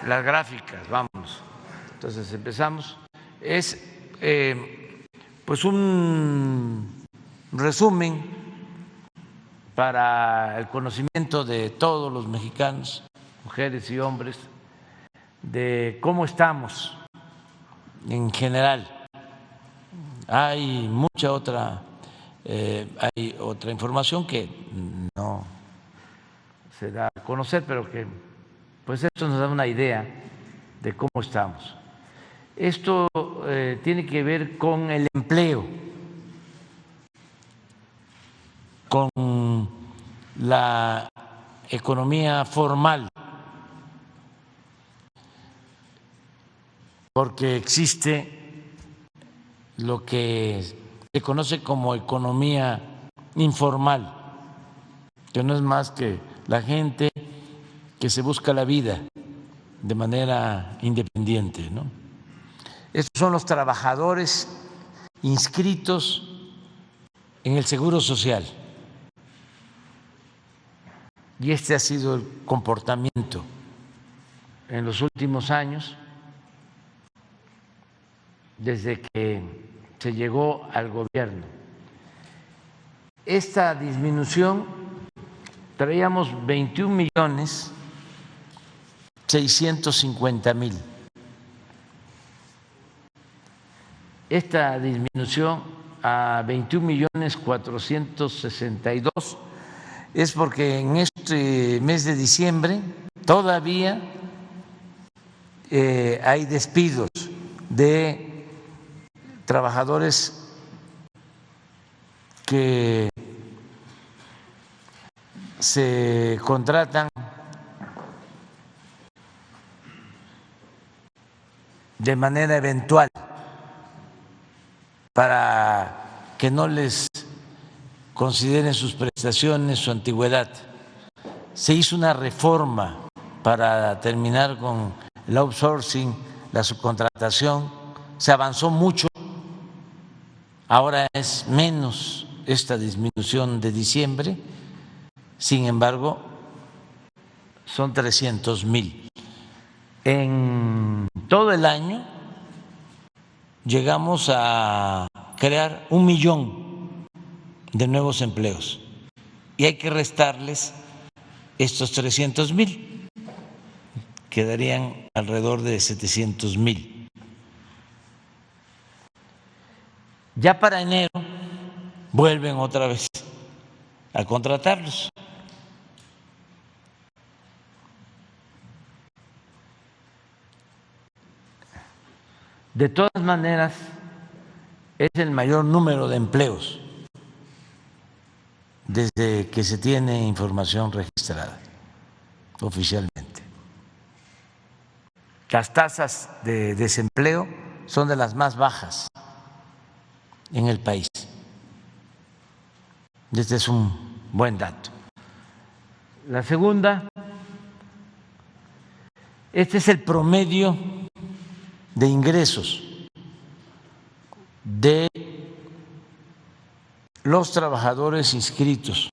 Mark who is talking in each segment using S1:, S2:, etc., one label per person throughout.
S1: las gráficas, vámonos. Entonces empezamos. Es pues un resumen para el conocimiento de todos los mexicanos, mujeres y hombres, de cómo estamos en general. Hay mucha otra, hay otra información que no se da a conocer, pero que pues esto nos da una idea de cómo estamos. Esto tiene que ver con el empleo, con la economía formal, porque existe lo que se conoce como economía informal, que no es más que la gente que se busca la vida de manera independiente, ¿no? Estos son los trabajadores inscritos en el Seguro Social. Y este ha sido el comportamiento en los últimos años, desde que se llegó al gobierno. Esta disminución, traíamos 21.650.000. Esta disminución a 21.462.000 es porque en este mes de diciembre todavía hay despidos de trabajadores que se contratan de manera eventual para que no les consideren sus prestaciones, su antigüedad. Se hizo una reforma para terminar con el outsourcing, la subcontratación, se avanzó mucho, ahora es menos esta disminución de diciembre, sin embargo, son 300.000. En todo el año llegamos a crear 1 millón de nuevos empleos y hay que restarles estos 300.000, quedarían alrededor de 700.000. Ya para enero vuelven otra vez a contratarlos. De todas maneras, es el mayor número de empleos desde que se tiene información registrada oficialmente. Las tasas de desempleo son de las más bajas en el país. Este es un buen dato. La segunda, este es el promedio de ingresos de los trabajadores inscritos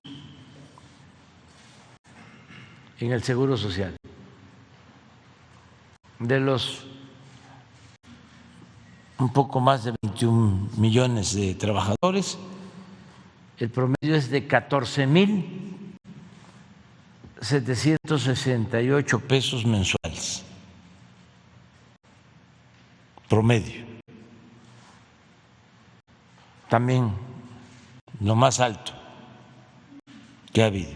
S1: en el Seguro Social. De los un poco más de 21 millones de trabajadores, el promedio es de 14.768 pesos mensuales. Promedio. También lo más alto que ha habido.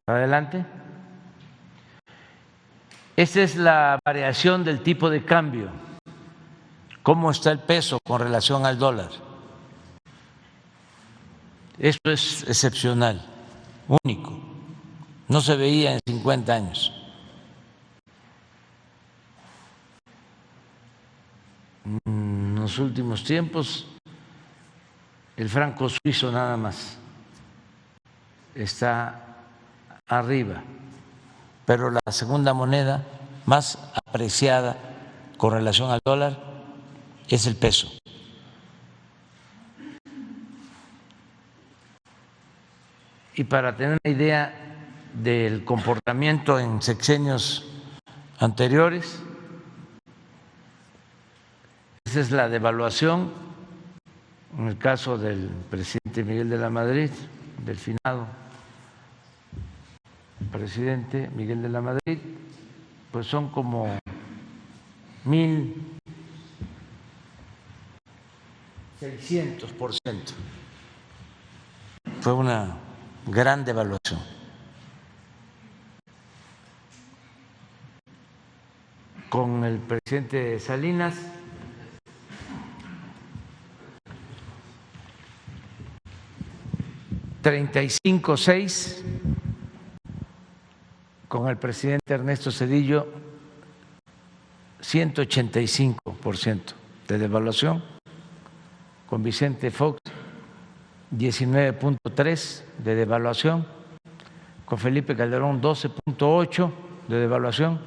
S1: Adelante. Esta es la variación del tipo de cambio. ¿Cómo está el peso con relación al dólar? Esto es excepcional, único. No se veía en 50 años. En los últimos tiempos, el franco suizo nada más está arriba, pero la segunda moneda más apreciada con relación al dólar es el peso. Y para tener una idea del comportamiento en sexenios anteriores, esa es la devaluación en el caso del presidente Miguel de la Madrid, del finado presidente Miguel de la Madrid, pues son como 1.600%. Fue una gran devaluación. Con el presidente Salinas, $35.6, con el presidente Ernesto Zedillo 185% de devaluación, con Vicente Fox 19.3 de devaluación, con Felipe Calderón 12.8 de devaluación,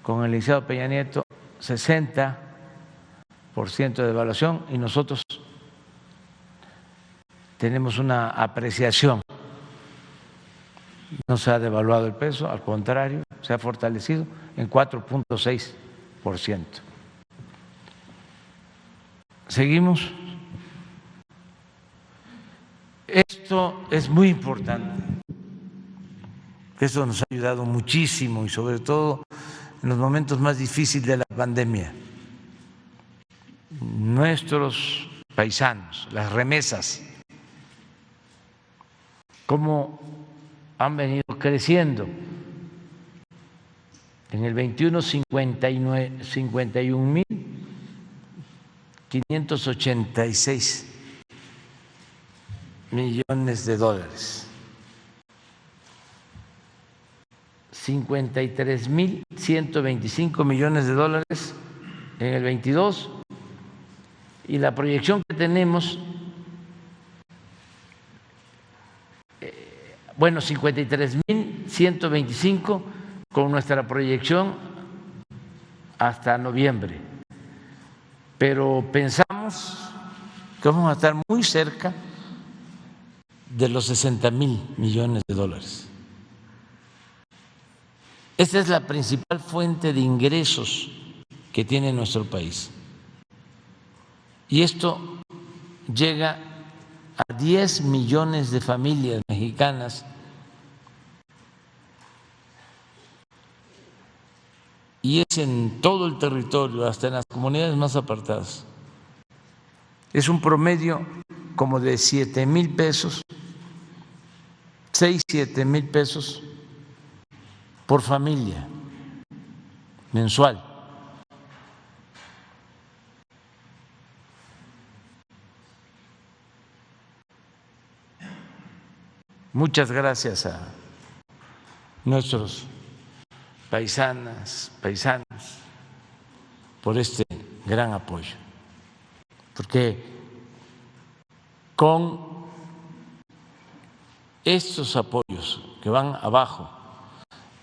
S1: con el licenciado Peña Nieto 60% de devaluación, y nosotros tenemos una apreciación. No se ha devaluado el peso, al contrario, se ha fortalecido en 4.6%. Seguimos. Esto es muy importante. Esto nos ha ayudado muchísimo y sobre todo en los momentos más difíciles de la pandemia. Nuestros paisanos, las remesas, cómo han venido creciendo. En el 21, 51.586 millones de dólares. 53.125 millones de dólares en el 22, y la proyección que tenemos, 53.125 con nuestra proyección hasta noviembre, pero pensamos que vamos a estar muy cerca de los 60.000 millones de dólares. Esta es la principal fuente de ingresos que tiene nuestro país. Y esto llega a 10 millones de familias mexicanas, y es en todo el territorio, hasta en las comunidades más apartadas. Es un promedio como de 7,000 pesos, 6,000-7,000 pesos por familia mensual. Muchas gracias a nuestros paisanos por este gran apoyo, porque con estos apoyos que van abajo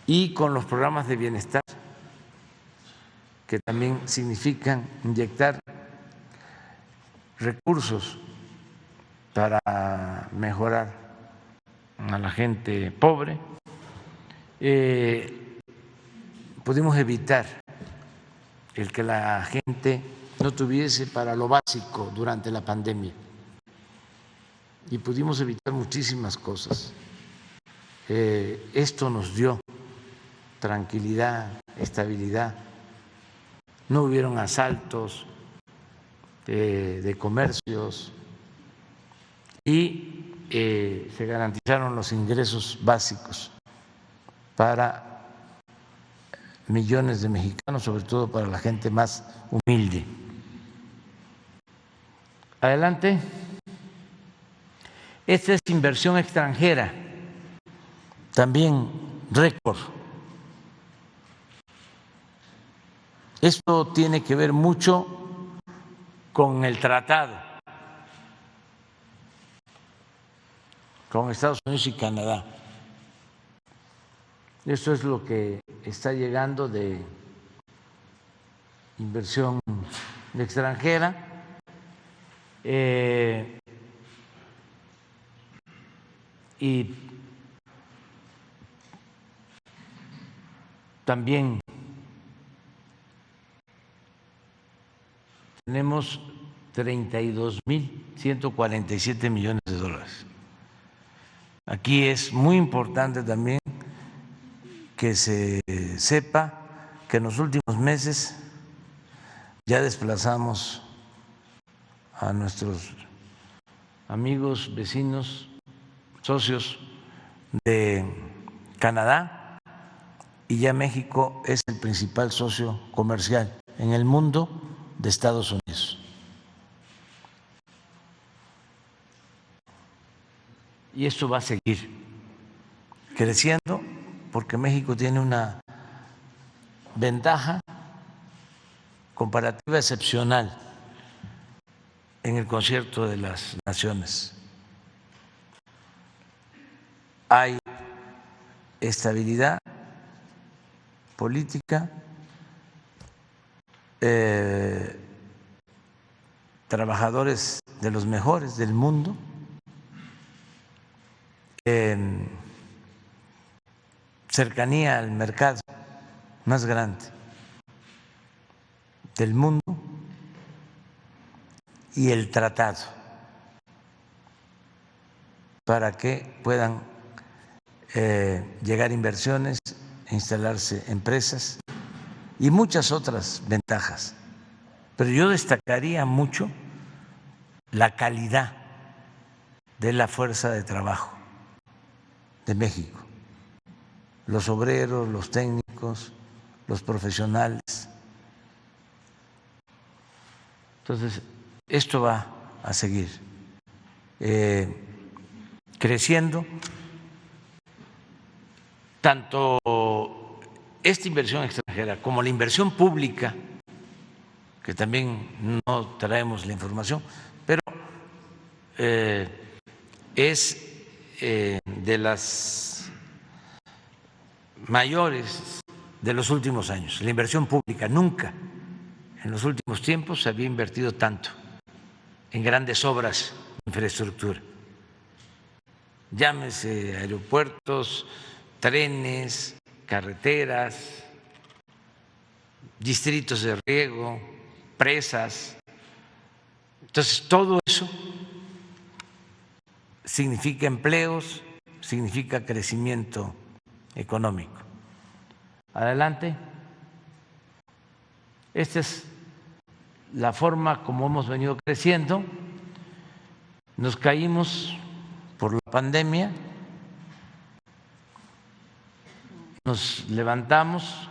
S1: y con los programas de bienestar, que también significan inyectar recursos para mejorar a la gente pobre, pudimos evitar el que la gente no tuviese para lo básico durante la pandemia, y pudimos evitar muchísimas cosas. Esto nos dio tranquilidad, estabilidad. No hubieron asaltos de comercios y se garantizaron los ingresos básicos para millones de mexicanos, sobre todo para la gente más humilde. Adelante. Esta es inversión extranjera, también récord. Esto tiene que ver mucho con el tratado con Estados Unidos y Canadá. Esto es lo que está llegando de inversión extranjera, y también tenemos 32.147 millones de dólares. Aquí es muy importante también que se sepa que en los últimos meses ya desplazamos a nuestros amigos, vecinos, socios de Canadá, y ya México es el principal socio comercial en el mundo de Estados Unidos. Y esto va a seguir creciendo porque México tiene una ventaja comparativa excepcional en el concierto de las naciones. Hay estabilidad política, trabajadores de los mejores del mundo, cercanía al mercado más grande del mundo y el tratado para que puedan llegar inversiones, instalarse empresas y muchas otras ventajas. Pero yo destacaría mucho la calidad de la fuerza de trabajo de México, los obreros, los técnicos, los profesionales. Entonces, esto va a seguir creciendo. Tanto esta inversión extranjera como la inversión pública, que también no traemos la información, pero es de las mayores de los últimos años. La inversión pública nunca en los últimos tiempos se había invertido tanto en grandes obras de infraestructura. Llámese aeropuertos, trenes, carreteras, distritos de riego, presas. Entonces, todo eso significa empleos, significa crecimiento económico. Adelante. Esta es la forma como hemos venido creciendo. Nos caímos por la pandemia, nos levantamos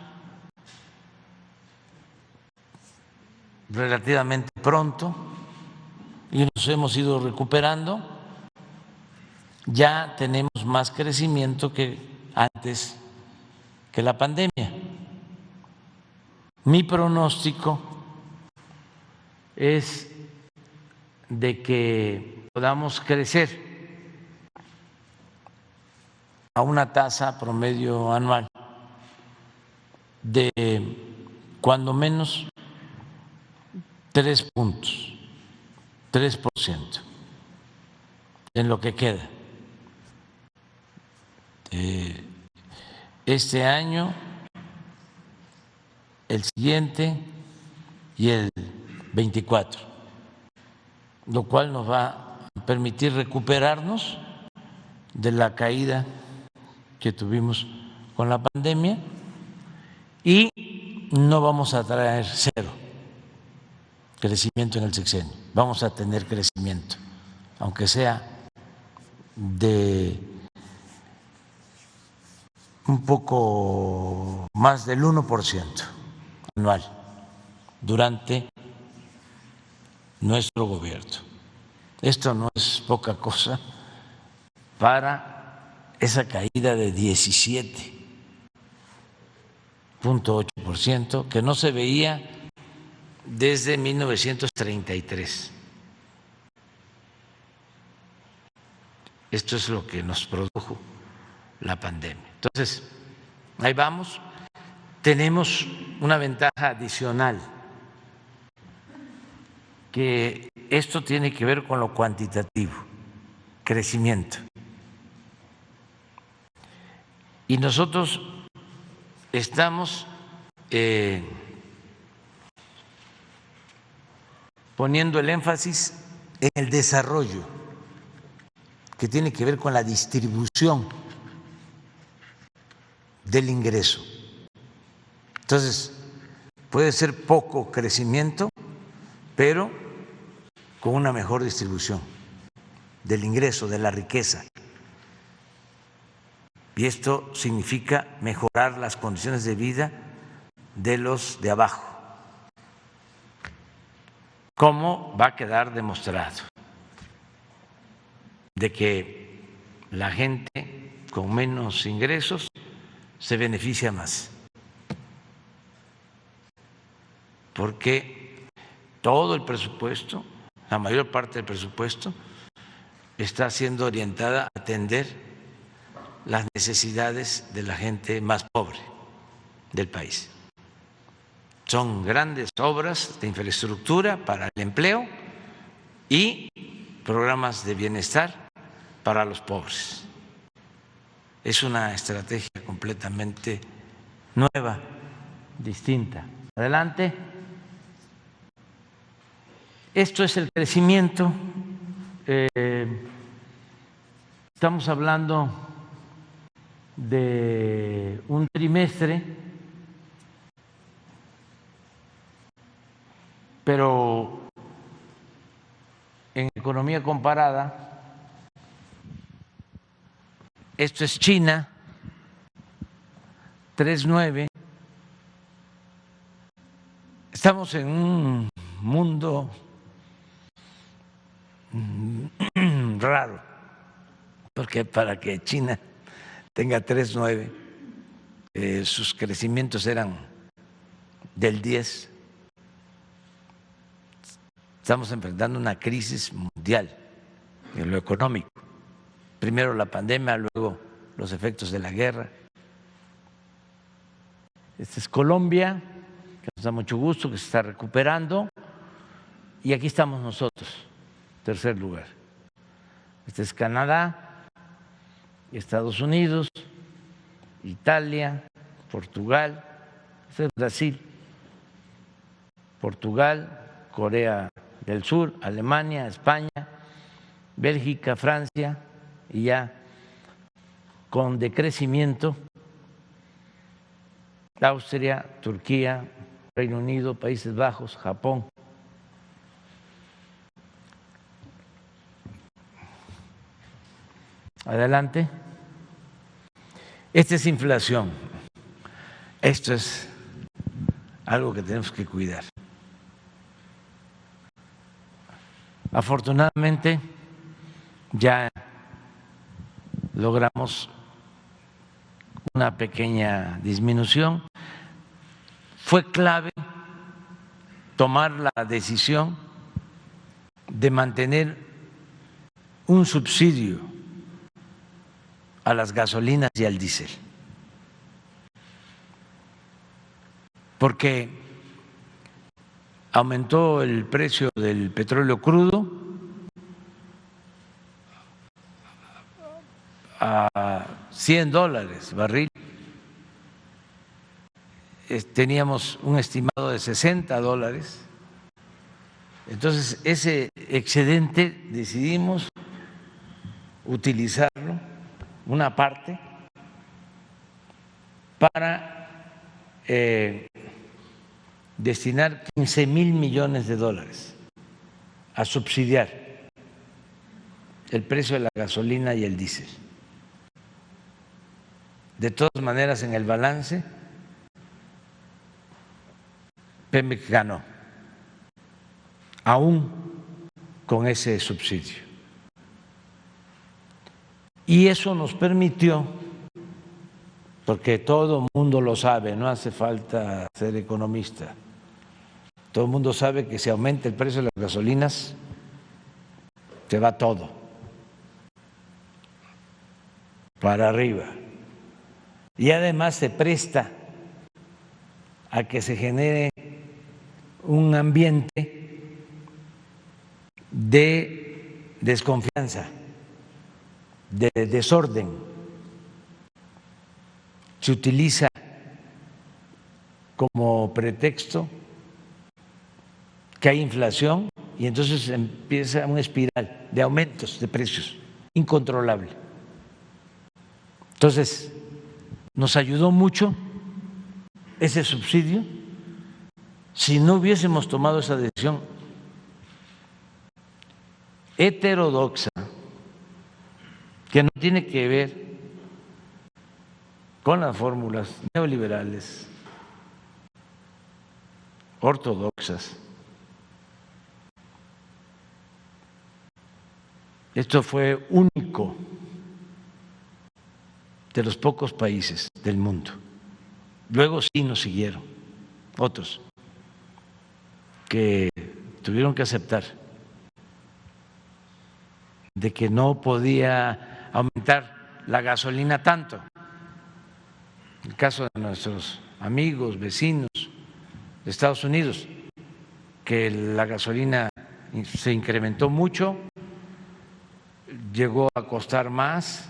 S1: relativamente pronto y nos hemos ido recuperando. Ya tenemos más crecimiento que antes que la pandemia. Mi pronóstico es de que podamos crecer a una tasa promedio anual de cuando menos 3 puntos, 3% en lo que queda. Este año, el siguiente y el 24, lo cual nos va a permitir recuperarnos de la caída que tuvimos con la pandemia y no vamos a traer cero crecimiento en el sexenio, vamos a tener crecimiento, aunque sea de un poco más del 1% anual durante nuestro gobierno. Esto no es poca cosa para esa caída de 17.8% que no se veía desde 1933. Esto es lo que nos produjo la pandemia. Entonces, ahí vamos. Tenemos una ventaja adicional, que esto tiene que ver con lo cuantitativo, crecimiento. Y nosotros estamos poniendo el énfasis en el desarrollo, que tiene que ver con la distribución del ingreso. Entonces, puede ser poco crecimiento, pero con una mejor distribución del ingreso, de la riqueza. Y esto significa mejorar las condiciones de vida de los de abajo, como va a quedar demostrado de que la gente con menos ingresos se beneficia más, porque todo el presupuesto, la mayor parte del presupuesto, está siendo orientada a atender las necesidades de la gente más pobre del país. Son grandes obras de infraestructura para el empleo y programas de bienestar para los pobres. Es una estrategia completamente nueva, distinta. Adelante. Esto es el crecimiento. Estamos hablando de un trimestre, pero en economía comparada, esto es China, 3.9. Estamos en un mundo raro, porque para que China tenga 3.9, sus crecimientos eran del 10. Estamos enfrentando una crisis mundial en lo económico. Primero la pandemia, luego los efectos de la guerra. Esta es Colombia, que nos da mucho gusto, que se está recuperando. Y aquí estamos nosotros, tercer lugar. Este es Canadá, Estados Unidos, Italia, Portugal, este es Brasil, Portugal, Corea del Sur, Alemania, España, Bélgica, Francia, y ya con decrecimiento Austria, Turquía, Reino Unido, Países Bajos, Japón. Adelante. Esta es inflación. Esto es algo que tenemos que cuidar. Afortunadamente, ya logramos una pequeña disminución. Fue clave tomar la decisión de mantener un subsidio a las gasolinas y al diésel, porque aumentó el precio del petróleo crudo a $100 barril. Teníamos un estimado de $60. Entonces, ese excedente decidimos utilizarlo, una parte, para destinar 15,000 millones de dólares a subsidiar el precio de la gasolina y el diésel. De todas maneras, en el balance, Pemex ganó, aún con ese subsidio. Y eso nos permitió, porque todo el mundo lo sabe, no hace falta ser economista, todo el mundo sabe que si aumenta el precio de las gasolinas, se va todo para arriba. Y además se presta a que se genere un ambiente de desconfianza, de desorden. se utiliza como pretexto que hay inflación y entonces empieza una espiral de aumentos de precios incontrolable. Entonces, nos ayudó mucho ese subsidio. Si no hubiésemos tomado esa decisión heterodoxa, que no tiene que ver con las fórmulas neoliberales, ortodoxas, esto fue único de los pocos países del mundo. Luego sí nos siguieron otros que tuvieron que aceptar de que no podía aumentar la gasolina tanto. El caso de nuestros amigos, vecinos de Estados Unidos, que la gasolina se incrementó mucho, llegó a costar más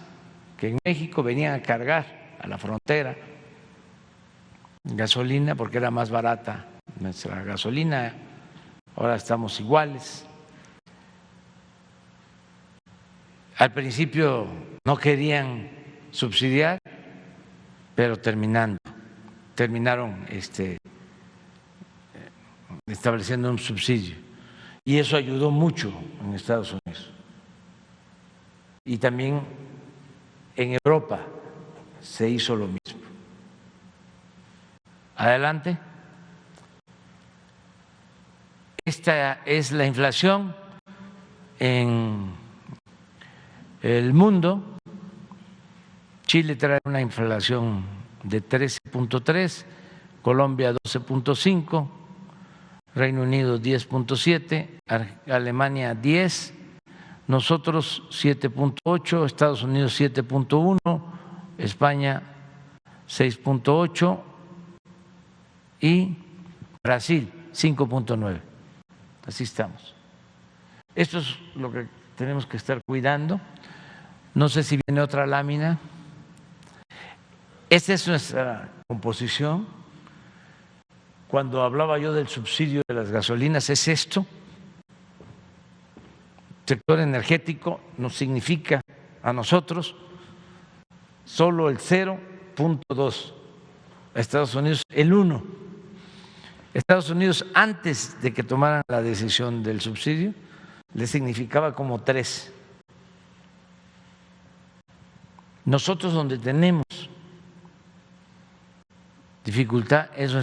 S1: que en México, venían a cargar a la frontera gasolina porque era más barata nuestra gasolina, ahora estamos iguales. Al principio no querían subsidiar, pero terminaron estableciendo un subsidio y eso ayudó mucho en Estados Unidos y también en Europa se hizo lo mismo. Adelante. Esta es la inflación en el mundo. Chile trae una inflación de 13.3, Colombia 12.5, Reino Unido 10.7, Alemania 10, nosotros 7.8, Estados Unidos 7.1, España 6.8 y Brasil 5.9. Así estamos. Esto es lo que tenemos que estar cuidando. No sé si viene otra lámina. Esta es nuestra composición. Cuando hablaba yo del subsidio de las gasolinas, es esto. El sector energético nos significa a nosotros solo el 0.2, a Estados Unidos el 1. Estados Unidos, antes de que tomaran la decisión del subsidio, le significaba como 3. Nosotros donde tenemos dificultad es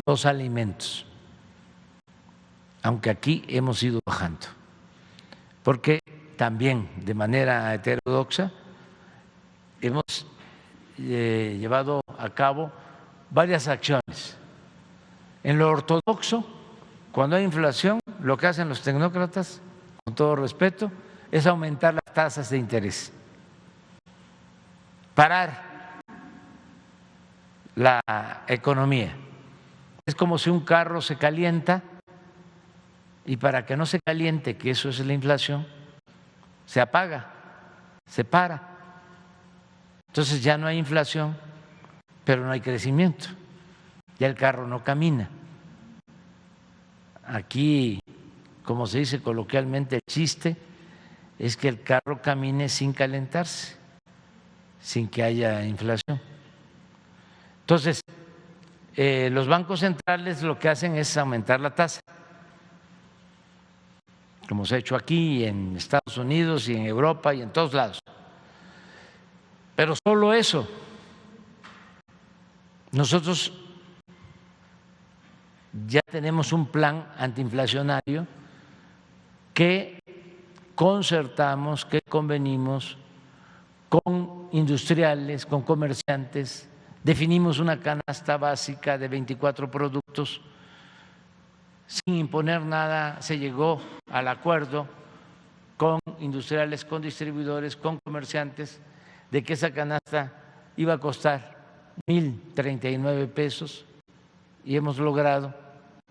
S1: los alimentos, aunque aquí hemos ido bajando, porque también de manera heterodoxa hemos llevado a cabo varias acciones. En lo ortodoxo, cuando hay inflación, lo que hacen los tecnócratas, con todo respeto, es aumentar las tasas de interés, parar la economía. Es como si un carro se calienta y para que no se caliente, que eso es la inflación, se apaga, se para. Entonces ya no hay inflación, pero no hay crecimiento. Ya el carro no camina. Aquí, como se dice coloquialmente, el chiste es que el carro camine sin calentarse, sin que haya inflación. Entonces, los bancos centrales lo que hacen es aumentar la tasa, como se ha hecho aquí, en Estados Unidos y en Europa y en todos lados. Pero solo eso. Nosotros ya tenemos un plan antiinflacionario que concertamos, que convenimos con industriales, con comerciantes, definimos una canasta básica de 24 productos, sin imponer nada, se llegó al acuerdo con industriales, con distribuidores, con comerciantes, de que esa canasta iba a costar 1,039 pesos y hemos logrado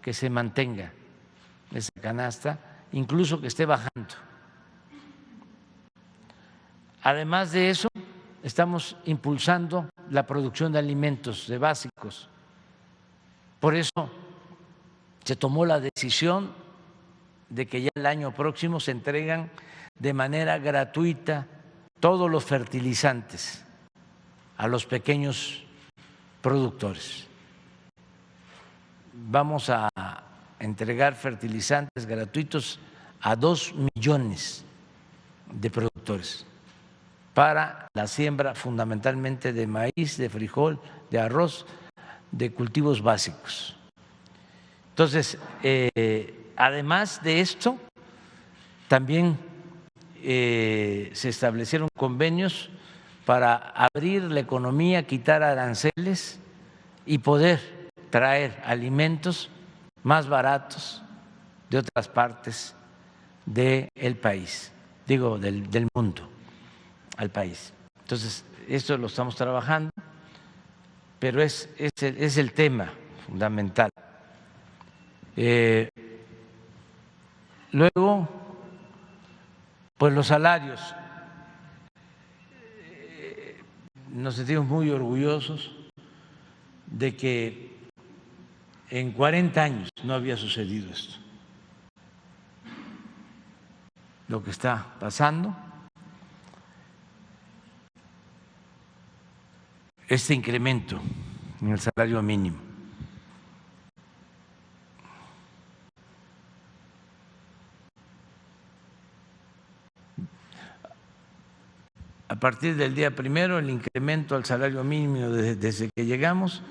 S1: que se mantenga esa canasta, incluso que esté bajando. Además de eso, estamos impulsando la producción de alimentos, de básicos. Por eso se tomó la decisión de que ya el año próximo se entregan de manera gratuita todos los fertilizantes a los pequeños productores. Vamos a entregar fertilizantes gratuitos a 2 millones de productores para la siembra fundamentalmente de maíz, de frijol, de arroz, de cultivos básicos. Entonces, además de esto, también se establecieron convenios para abrir la economía, quitar aranceles y poder traer alimentos más baratos de otras partes del país, digo, del mundo al país. Entonces, esto lo estamos trabajando, pero es el tema fundamental. Luego, pues los salarios. Nos sentimos muy orgullosos de que en 40 años no había sucedido esto, lo que está pasando. Este incremento en el salario mínimo. A partir del día primero, el incremento al salario mínimo desde que llegamos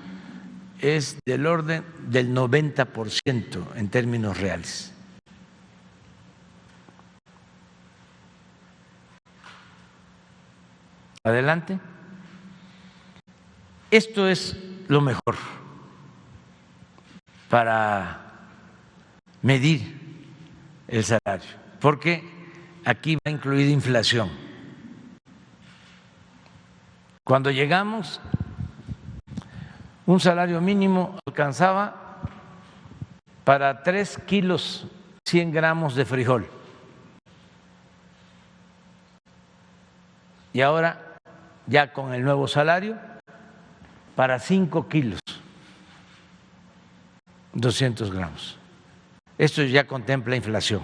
S1: es del orden del 90% en términos reales. Adelante. Esto es lo mejor para medir el salario, porque aquí va incluida inflación. Cuando llegamos, un salario mínimo alcanzaba para 3 kilos 100 gramos de frijol. Y ahora, ya con el nuevo salario, para 5 kilos 200 gramos. Esto ya contempla inflación.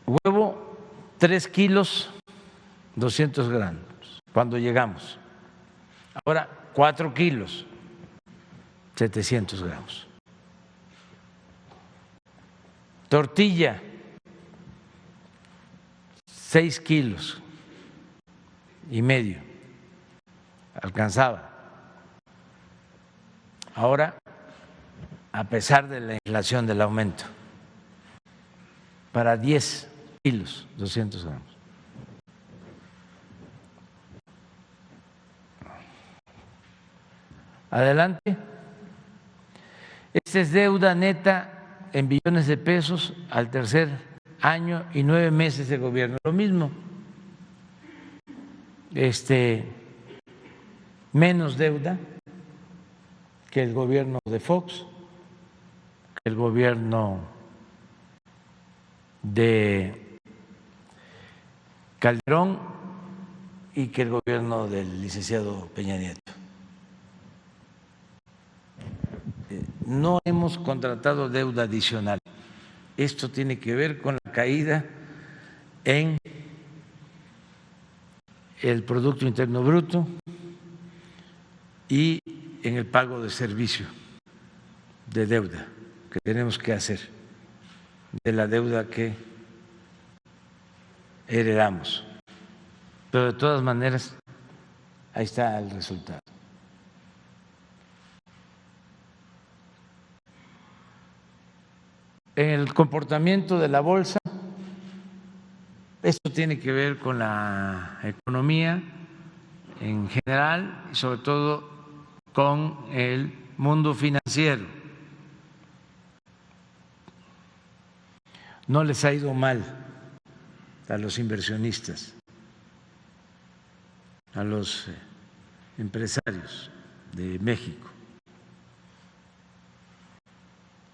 S1: Huevo, 3 kilos 200 gramos cuando llegamos. Ahora 4 kilos 700 gramos. Tortilla, 6 kilos y medio alcanzaba. Ahora, a pesar de la inflación, del aumento, para 10 kilos 200 gramos. Adelante. Esta es deuda neta en billones de pesos al tercer año y 9 meses de gobierno. Lo mismo, menos deuda que el gobierno de Fox, que el gobierno de Calderón y que el gobierno del licenciado Peña Nieto. No hemos contratado deuda adicional. Esto tiene que ver con la caída en el Producto Interno Bruto y en el pago de servicio de deuda que tenemos que hacer, de la deuda que heredamos. Pero de todas maneras, ahí está el resultado. En el comportamiento de la bolsa, esto tiene que ver con la economía en general y sobre todo con el mundo financiero. No les ha ido mal a los inversionistas, a los empresarios de México.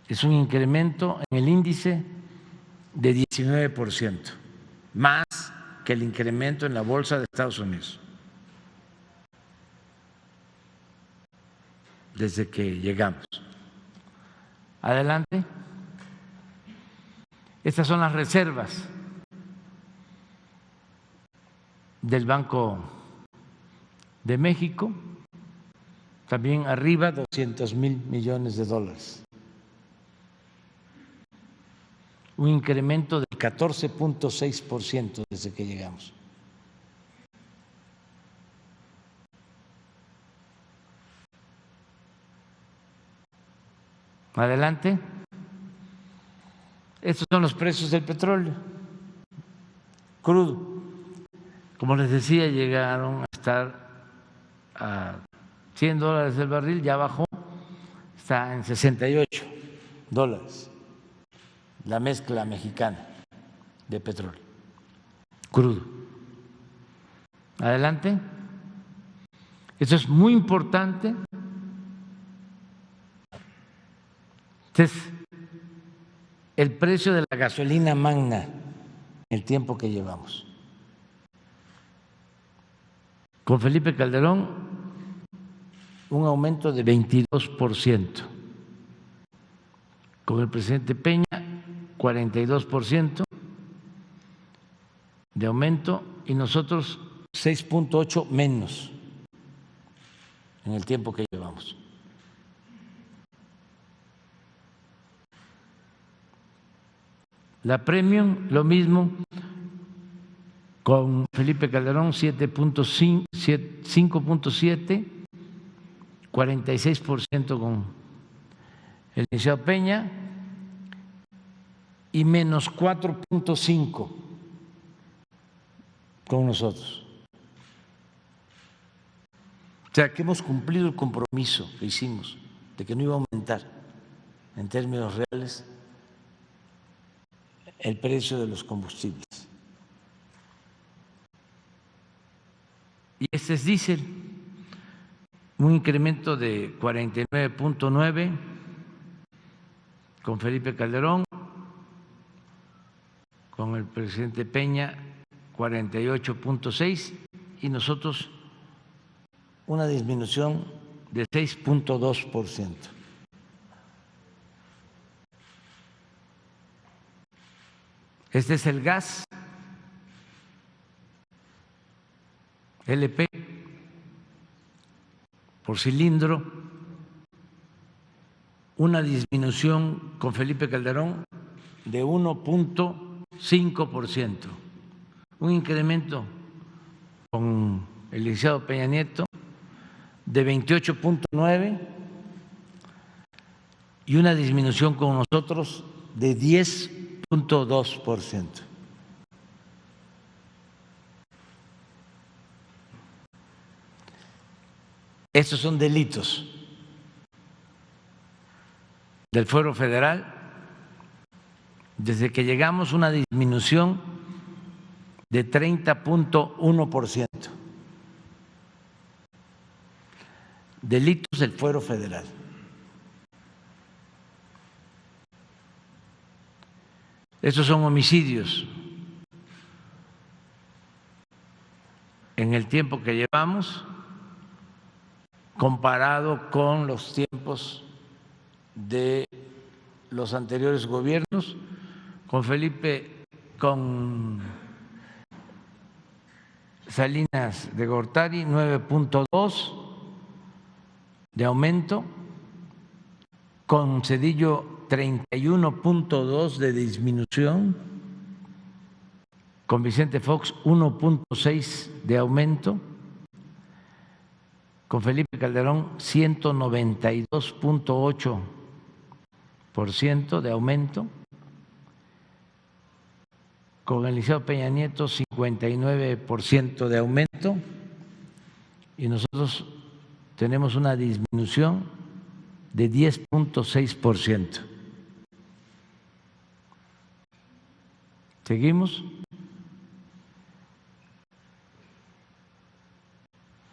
S1: Es un incremento en el índice de 19%. más que el incremento en la bolsa de Estados Unidos desde que llegamos. Adelante. Estas son las reservas del Banco de México, también arriba 200,000 millones de dólares, un incremento del 14.6% desde que llegamos. Adelante. Estos son los precios del petróleo crudo. Como les decía, llegaron a estar a $100 el barril, ya bajó, está en $68 la mezcla mexicana de petróleo crudo. Adelante. Esto es muy importante. Este es el precio de la gasolina magna, el tiempo que llevamos. Con Felipe Calderón, un aumento de 22%. Con el presidente Peña, 42% de aumento, y nosotros 6.8% menos en el tiempo que llevamos. La Premium, lo mismo, con Felipe Calderón 5.7%, 46% con el licenciado Peña y menos 4.5% con nosotros. O sea, que hemos cumplido el compromiso que hicimos de que no iba a aumentar en términos reales el precio de los combustibles. Y este es diésel, un incremento de 49.9% con Felipe Calderón, con el presidente Peña 48.6% y nosotros una disminución de 6.2%. Este es el gas LP por cilindro, una disminución con Felipe Calderón de 1.5%, un incremento con el licenciado Peña Nieto de 28.9% y una disminución con nosotros de 10.2%. Estos son delitos del Fuero Federal. Desde que llegamos, una disminución de 30.1%. Delitos del Fuero Federal. Estos son homicidios. En el tiempo que llevamos, comparado con los tiempos de los anteriores gobiernos, con Felipe, con Salinas de Gortari, 9.2% de aumento, con Zedillo 31.2% de disminución, con Vicente Fox 1.6% de aumento, con Felipe Calderón 192.8% de aumento, con el licenciado Peña Nieto 59% de aumento, y nosotros tenemos una disminución de 10.6%. ¿Seguimos?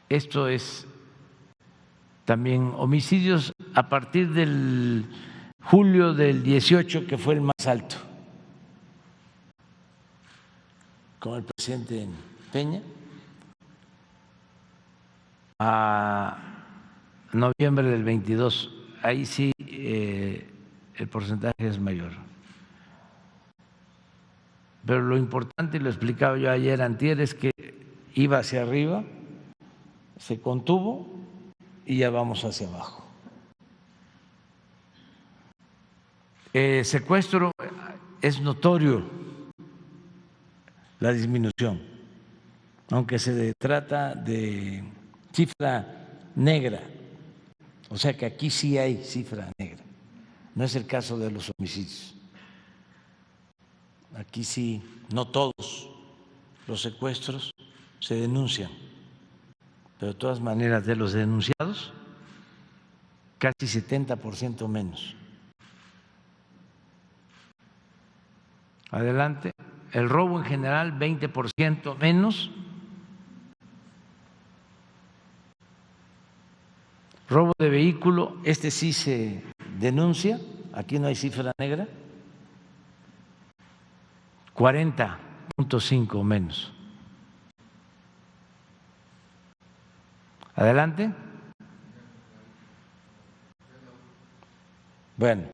S1: Esto es también homicidios a partir del julio del 18, que fue el más alto. con el presidente Peña. A noviembre del 22, ahí sí el porcentaje es mayor. Pero lo importante, y lo explicaba yo ayer antier, es que iba hacia arriba, se contuvo y ya vamos hacia abajo. Secuestro, es notorio la disminución, aunque se trata de cifra negra, o sea que aquí sí hay cifra negra, no es el caso de los homicidios. Aquí sí, no todos los secuestros se denuncian, pero de todas maneras de los denunciados, casi 70% menos. Adelante. El robo en general, 20% menos. Robo de vehículo, este sí se denuncia, aquí no hay cifra negra, 40.5 menos. Adelante. Bueno,